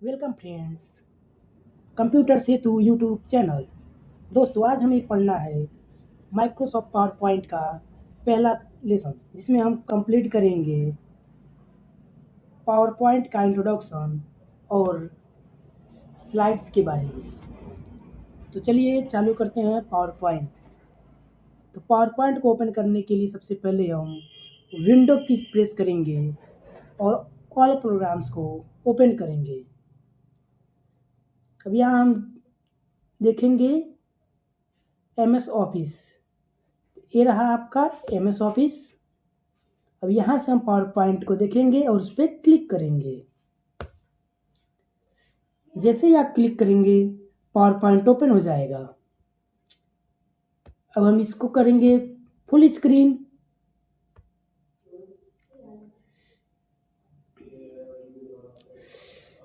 Welcome friends, computer सेतु YouTube channel. दोस्तों, आज हमें पढ़ना है माइक्रोसॉफ्ट पावर पॉइंट का पहला लेसन, जिसमें हम कंप्लीट करेंगे पावर पॉइंट का इंट्रोडक्शन और स्लाइड्स के बारे में। तो चलिए चालू करते हैं पावर पॉइंट। तो पावर पॉइंट को ओपन करने के लिए सबसे पहले हम विंडो की प्रेस करेंगे और ऑल प्रोग्राम्स को ओपन करेंगे। अब यहाँ हम देखेंगे MS ऑफिस। ये रहा आपका MS ऑफिस। अब यहाँ से हम पावर पॉइंट को देखेंगे और उस पर क्लिक करेंगे। जैसे ही आप क्लिक करेंगे पावर पॉइंट ओपन हो जाएगा। अब हम इसको करेंगे फुल स्क्रीन।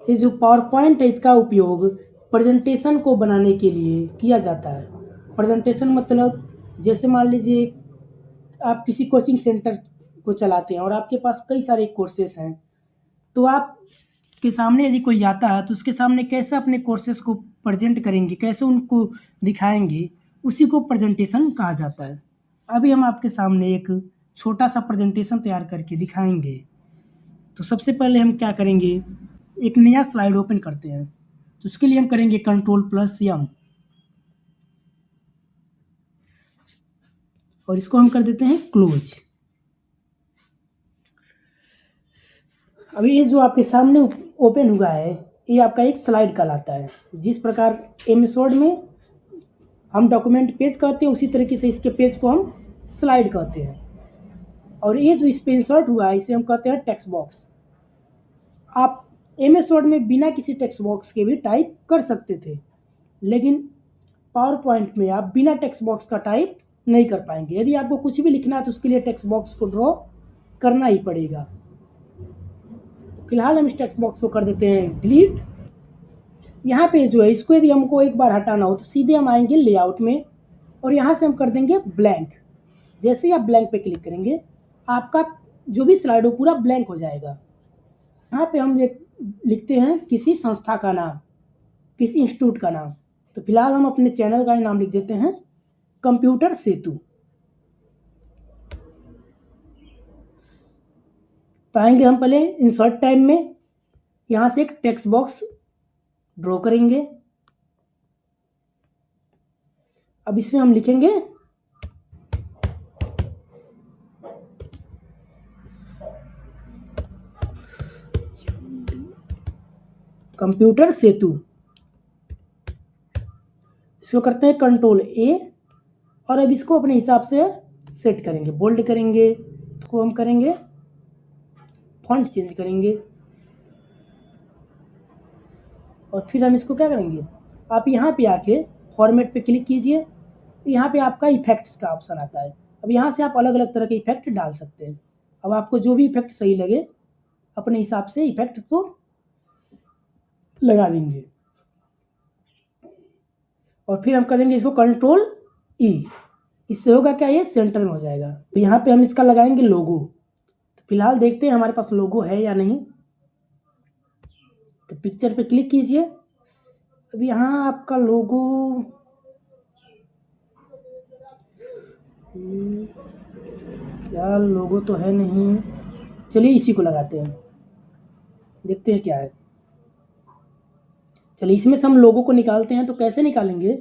ये जो पावर पॉइंट है, इसका उपयोग प्रेजेंटेशन को बनाने के लिए किया जाता है। प्रेजेंटेशन मतलब जैसे मान लीजिए आप किसी कोचिंग सेंटर को चलाते हैं और आपके पास कई सारे कोर्सेस हैं, तो आप के सामने यदि कोई आता है तो उसके सामने कैसे अपने कोर्सेस को प्रेजेंट करेंगे, कैसे उनको दिखाएंगे, उसी को प्रेजेंटेशन कहा जाता है। अभी हम आपके सामने एक छोटा सा प्रेजेंटेशन तैयार करके दिखाएंगे। तो सबसे पहले हम क्या करेंगे, एक नया स्लाइड ओपन करते हैं। तो उसके लिए हम करेंगे Ctrl+M और इसको हम कर देते हैं क्लोज। अभी ये जो आपके सामने ओपन हुआ है, ये आपका एक स्लाइड कहलाता है। जिस प्रकार MS वर्ड में हम डॉक्यूमेंट पेज कहते हैं, उसी तरीके से इसके पेज को हम स्लाइड कहते हैं। और ये जो इस पे इंसर्ट हुआ है, इसे हम कहते हैं टेक्स्ट बॉक्स। आप MS वर्ड में बिना किसी टेक्स्ट बॉक्स के भी टाइप कर सकते थे, लेकिन पावर पॉइंट में आप बिना टेक्स्ट बॉक्स का टाइप नहीं कर पाएंगे। यदि आपको कुछ भी लिखना है तो उसके लिए टेक्स्ट बॉक्स को ड्रॉ करना ही पड़ेगा। फिलहाल हम इस टेक्स्ट बॉक्स को कर देते हैं डिलीट। यहाँ पे जो है, इसको यदि हमको एक बार हटाना हो तो सीधे हम आएंगे लेआउट में और यहाँ से हम कर देंगे ब्लैंक। जैसे ही आप ब्लैंक पे क्लिक करेंगे, आपका जो भी स्लाइड हो पूरा ब्लैंक हो जाएगा। यहाँ पे हम लिखते हैं किसी संस्था का नाम, किसी इंस्टीट्यूट का नाम। तो फिलहाल हम अपने चैनल का नाम लिख देते हैं कंप्यूटर सेतु। तो आएंगे हम पहले इंसर्ट टाइम में, यहाँ से एक टेक्स्ट बॉक्स ड्रॉ करेंगे। अब इसमें हम लिखेंगे कंप्यूटर सेतु। इसको करते हैं Ctrl+A और अब इसको अपने हिसाब से सेट करेंगे। बोल्ड करेंगे, तो हम करेंगे फॉन्ट चेंज करेंगे और फिर हम इसको क्या करेंगे, आप यहाँ पे आके फॉर्मेट पे क्लिक कीजिए। यहाँ पे आपका इफेक्ट्स का ऑप्शन आता है। अब यहाँ से आप अलग अलग तरह के इफेक्ट डाल सकते हैं। अब आपको जो भी इफेक्ट सही लगे अपने हिसाब से इफेक्ट को लगा देंगे और फिर हम करेंगे इसको Ctrl+E। इससे होगा क्या, ये सेंटर में हो जाएगा। तो यहाँ पे हम इसका लगाएंगे लोगो। तो फिलहाल देखते हैं हमारे पास लोगो है या नहीं। तो पिक्चर पे क्लिक कीजिए। अब यहाँ आपका लोगो यार, लोगो तो है नहीं। चलिए इसी को लगाते हैं, देखते हैं क्या है। चलिए इसमें से हम लोगो को निकालते हैं। तो कैसे निकालेंगे,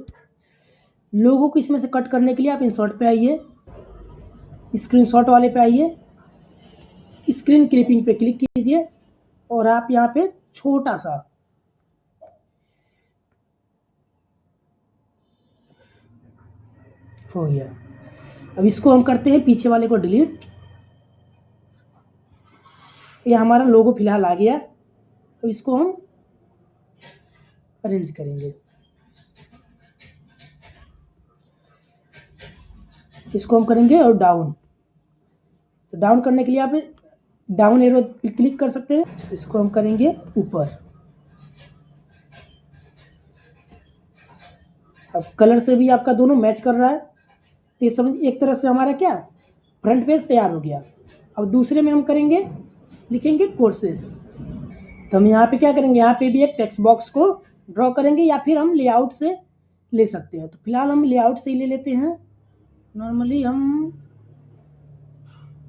लोगो को इसमें से कट करने के लिए आप इंसर्ट पे आइए, स्क्रीनशॉट वाले पे आइए, स्क्रीन क्लिपिंग पे क्लिक कीजिए और आप यहाँ पे छोटा सा हो गया। अब इसको हम करते हैं पीछे वाले को डिलीट। ये हमारा लोगो फिलहाल आ गया। अब इसको हम अरेंज करेंगे। इसको हम करेंगे और डाउन। तो डाउन करने के लिए आप डाउन एरो पे क्लिक कर सकते हैं। इसको हम करेंगे ऊपर। अब कलर से भी आपका दोनों मैच कर रहा है। तो ये सब एक तरह से हमारा क्या, फ्रंट पेज तैयार हो गया। अब दूसरे में हम करेंगे, लिखेंगे कोर्सेस। तो हम यहाँ पे क्या करेंगे, यहाँ पे भी एक टेक्स्ट बॉक्स को ड्रॉ करेंगे या फिर हम लेआउट से ले सकते हैं। तो फिलहाल हम लेआउट से ही ले लेते हैं। नॉर्मली हम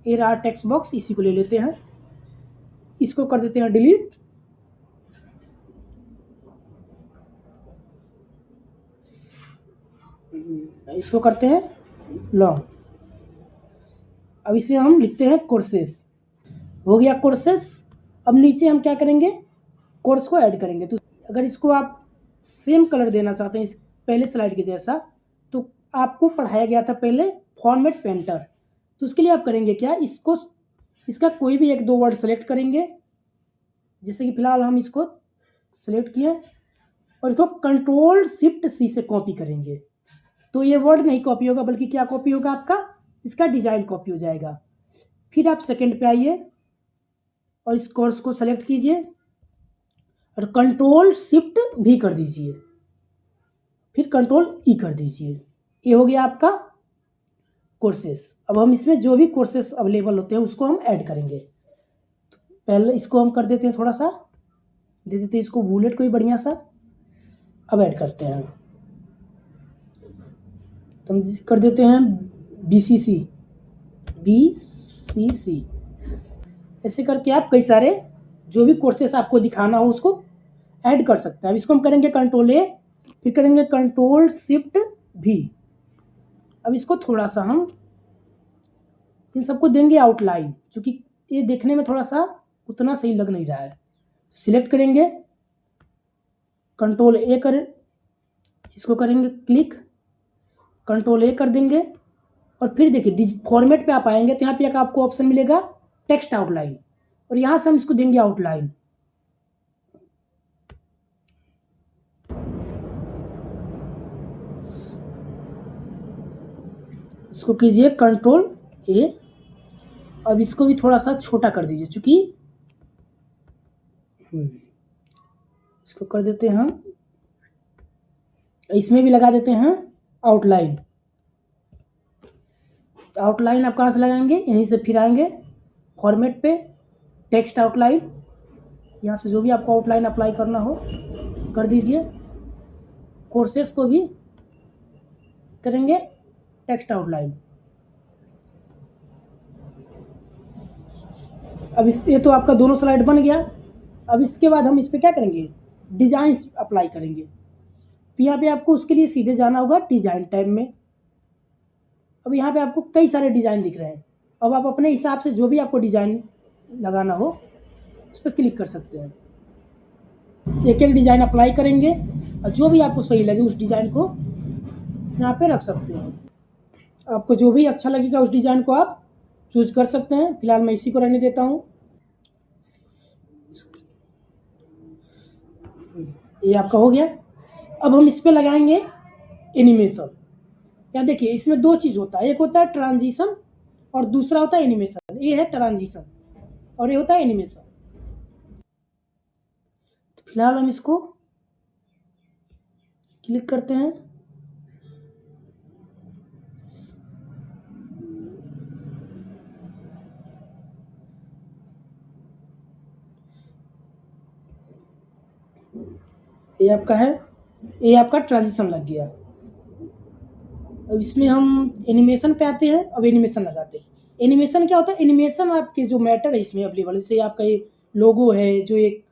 ये रहा टेक्स्ट बॉक्स, इसी को ले लेते हैं, इसको कर देते हैं डिलीट। इसको करते हैं लॉन्ग। अब इसे हम लिखते हैं कोर्सेस। हो गया कोर्सेस। अब नीचे हम क्या करेंगे, कोर्स को ऐड करेंगे। तो अगर इसको आप सेम कलर देना चाहते हैं इस पहले स्लाइड के जैसा, तो आपको पढ़ाया गया था पहले फॉर्मेट पेंटर। तो उसके लिए आप करेंगे क्या, इसका कोई भी एक दो वर्ड सेलेक्ट करेंगे। जैसे कि फिलहाल हम इसको सेलेक्ट किए और इसको कंट्रोल शिफ्ट सी से कॉपी करेंगे। तो ये वर्ड नहीं कॉपी होगा, बल्कि क्या कॉपी होगा, आपका इसका डिजाइन कॉपी हो जाएगा। फिर आप सेकंड पे आइए और इस कोर्स को सेलेक्ट कीजिए और कंट्रोल शिफ्ट भी कर दीजिए, फिर कंट्रोल ई कर दीजिए। ये हो गया आपका कोर्सेस। अब हम इसमें जो भी कोर्सेस अवेलेबल होते हैं उसको हम ऐड करेंगे। तो पहले इसको हम कर देते हैं, थोड़ा सा दे देते हैं इसको बुलेट कोई बढ़िया सा। अब ऐड करते हैं, तो हम कर देते हैं BCC। ऐसे करके आप कई सारे जो भी कोर्सेस आपको दिखाना हो उसको ऐड कर सकते हैं। अब इसको हम करेंगे कंट्रोल ए, फिर करेंगे कंट्रोल शिफ्ट भी। अब इसको थोड़ा सा हम इन सबको देंगे आउटलाइन, क्योंकि ये देखने में थोड़ा सा उतना सही लग नहीं रहा है। तो सिलेक्ट करेंगे, कंट्रोल ए कर, इसको करेंगे क्लिक, कंट्रोल ए कर देंगे और फिर देखिए फॉर्मेट पे आप आएंगे तो यहाँ पे एक आपको ऑप्शन मिलेगा टेक्स्ट आउटलाइन, और यहाँ से हम इसको देंगे आउटलाइन। इसको कीजिए कंट्रोल ए। अब इसको भी थोड़ा सा छोटा कर दीजिए, चूंकि इसको कर देते हैं हम, इसमें भी लगा देते हैं आउटलाइन। आउटलाइन आप कहाँ से लगाएंगे, यहीं से फिर आएंगे फॉर्मेट पे, टेक्स्ट आउटलाइन। यहाँ से जो भी आपको आउटलाइन अप्लाई करना हो कर दीजिए। कोर्सेस को भी करेंगे टेक्स्ट आउटलाइन। अब ये तो आपका दोनों स्लाइड बन गया। अब इसके बाद हम इस पर क्या करेंगे, डिजाइन अप्लाई करेंगे। तो यहाँ पे आपको उसके लिए सीधे जाना होगा डिजाइन टैब में। अब यहाँ पे आपको कई सारे डिजाइन दिख रहे हैं। अब आप अपने हिसाब से जो भी आपको डिजाइन लगाना हो उस पर क्लिक कर सकते हैं। एक एक डिजाइन अप्लाई करेंगे और जो भी आपको सही लगे उस डिजाइन को यहाँ पे रख सकते हैं। आपको जो भी अच्छा लगेगा उस डिजाइन को आप चूज कर सकते हैं। फिलहाल मैं इसी को रहने देता हूँ। ये आपका हो गया। अब हम इस पे लगाएंगे एनिमेशन। यहाँ देखिए इसमें दो चीज़ होता है, एक होता है ट्रांजिशन और दूसरा होता है एनिमेशन। ये है ट्रांजिशन और ये होता है एनिमेशन। तो फिलहाल हम इसको क्लिक करते हैं। ये आपका है, ये आपका ट्रांजिशन लग गया। अब इसमें हम एनिमेशन पे आते हैं। अब एनिमेशन लगाते हैं। एनिमेशन क्या होता है, एनिमेशन आपके जो मैटर है इसमें अवेलेबल, जैसे आपका ये लोगो है, जो एक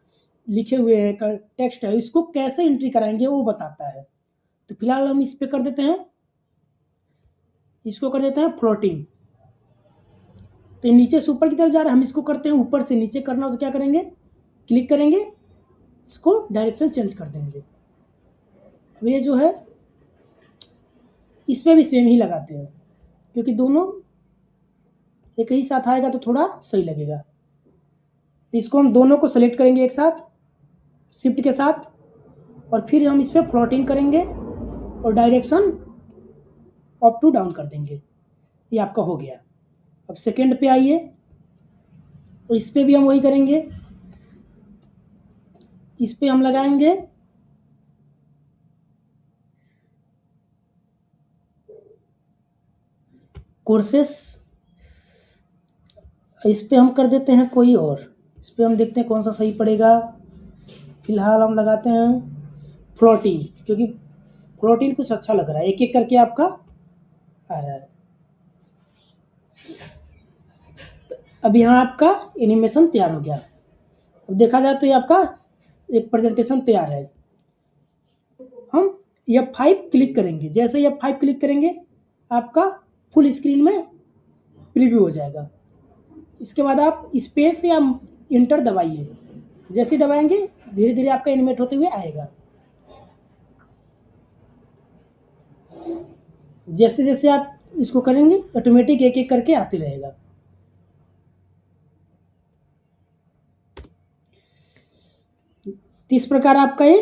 लिखे हुए हैं टेक्स्ट है, इसको कैसे एंट्री कराएंगे वो बताता है। तो फिलहाल हम इस पे कर देते हैं, इसको कर देते हैं फ्लोटिंग। तो नीचे से ऊपर की तरफ जा रहा है, हम इसको करते हैं ऊपर से नीचे करना हो तो क्या करेंगे, क्लिक करेंगे, इसको डायरेक्शन चेंज कर देंगे। अब ये जो है इस पर भी सेम ही लगाते हैं, क्योंकि दोनों एक ही साथ आएगा तो थोड़ा सही लगेगा। तो इसको हम दोनों को सेलेक्ट करेंगे एक साथ शिफ्ट के साथ, और फिर हम इस पर फ्लोटिंग करेंगे और डायरेक्शन अप टू डाउन कर देंगे। ये आपका हो गया। अब सेकंड पे आइए, तो इस पर भी हम वही करेंगे। इस पे हम लगाएंगे कोर्सेस। इस पे हम कर देते हैं कोई और, इस पे हम देखते हैं कौन सा सही पड़ेगा। फिलहाल हम लगाते हैं फ्लोटिंग, क्योंकि फ्लोटिंग कुछ अच्छा लग रहा है, एक एक करके आपका आ रहा है। तो अब यहाँ आपका एनिमेशन तैयार हो गया। अब देखा जाए तो ये आपका एक प्रेजेंटेशन तैयार है। हम F5 क्लिक करेंगे, जैसे ही F5 क्लिक करेंगे आपका फुल स्क्रीन में प्रीव्यू हो जाएगा। इसके बाद आप स्पेस या इंटर दबाइए, जैसे ही दबाएंगे धीरे धीरे आपका एनिमेट होते हुए आएगा। जैसे जैसे आप इसको करेंगे ऑटोमेटिक एक एक करके आते रहेगा। तो इस प्रकार आपका ये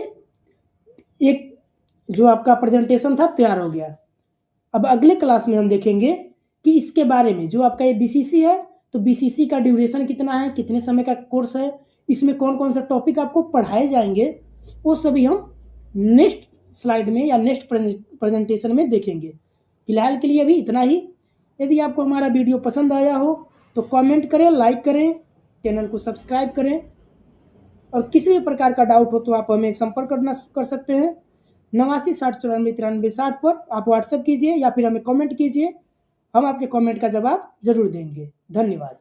एक जो आपका प्रेजेंटेशन था तैयार हो गया। अब अगले क्लास में हम देखेंगे कि इसके बारे में, जो आपका ये बीसीसी है तो बीसीसी का ड्यूरेशन कितना है, कितने समय का कोर्स है, इसमें कौन कौन सा टॉपिक आपको पढ़ाए जाएंगे, वो सभी हम नेक्स्ट स्लाइड में या नेक्स्ट प्रेजेंटेशन में देखेंगे। फिलहाल के लिए अभी इतना ही। यदि आपको हमारा वीडियो पसंद आया हो तो कमेंट करें, लाइक करें, चैनल को सब्सक्राइब करें, और किसी भी प्रकार का डाउट हो तो आप हमें संपर्क कर सकते हैं 89 60 94 93 60 पर। आप व्हाट्सएप कीजिए या फिर हमें कमेंट कीजिए, हम आपके कमेंट का जवाब जरूर देंगे। धन्यवाद।